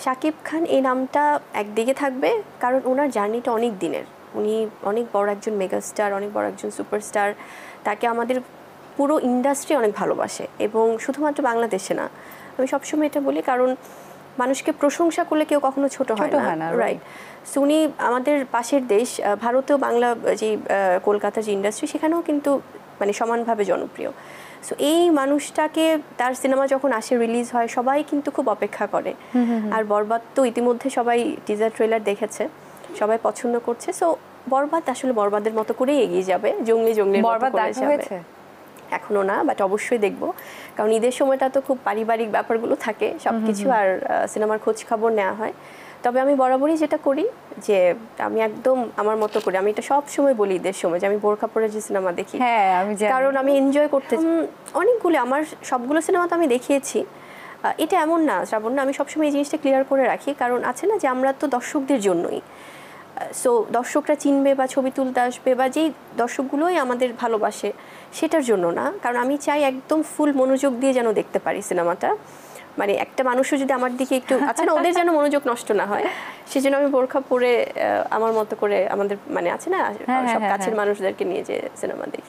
শাকিব খান এই নামটা একদিকে থাকবে কারণ ওনার জার্নিটা অনেক দিনের, উনি অনেক বড় একজন মেগাস্টার, অনেক বড় একজন সুপারস্টার। তাকে আমাদের পুরো ইন্ডাস্ট্রি অনেক ভালোবাসে এবং শুধুমাত্র বাংলাদেশে না, আমি সবসময় এটা বলি কারণ মানুষকে প্রশংসা করলে কেউ কখনো ছোট হয় না, রাইট? সো উনি আমাদের পাশের দেশ ভারতেও বাংলা যে কলকাতার যে ইন্ডাস্ট্রি সেখানেও কিন্তু মানে সমানভাবে জনপ্রিয়। সো এই মানুষটাকে তার সিনেমা যখন আসে রিলিজ হয় সবাই কিন্তু খুব অপেক্ষা করে। আর বরবাদ তো ইতিমধ্যে সবাই টিজার ট্রেলার দেখেছে, সবাই পছন্দ করছে। সো বরবাদ আসলে বরবাদের মতো করেই এগিয়ে যাবে, জঙ্গলি জঙ্গলির মতো করে যাবে। এখনো না, বাট অবশ্যই দেখব, কারণ ঈদের সময়টা তো খুব পারিবারিক ব্যাপারগুলো থাকে সবকিছু, আর সিনেমার খোঁজ খবর নেওয়া হয়। তবে আমি বরাবরই যেটা করি যে আমি একদম আমার মতো করি, আমি এটা সব সময় বলি ঈদের সময় যে আমি বোরখা পরে যে সিনেমা দেখি, কারণ আমি এনজয় করতে অনেকগুলো, আমার সবগুলো সিনেমা তো আমি দেখিয়েছি। এটা এমন না শ্রাবণ, না আমি সবসময় এই জিনিসটা ক্লিয়ার করে রাখি, কারণ আছে না যে আমরা তো দর্শকদের জন্যই, সো দর্শকরা চিনবে বা ছবি তুলতে আসবে বা যেই দর্শকগুলোই আমাদের ভালোবাসে সেটার জন্য না, কারণ আমি চাই একদম ফুল মনোযোগ দিয়ে যেন দেখতে পারি সিনেমাটা। মানে একটা মানুষও যদি আমার দিকে একটু আছে না, ওদের যেন মনোযোগ নষ্ট না হয়, সেজন্য আমি বোরখা পরে আমার মতো করে আমাদের মানে আছে না সব কাছের মানুষদেরকে নিয়ে যে সিনেমা দেখি।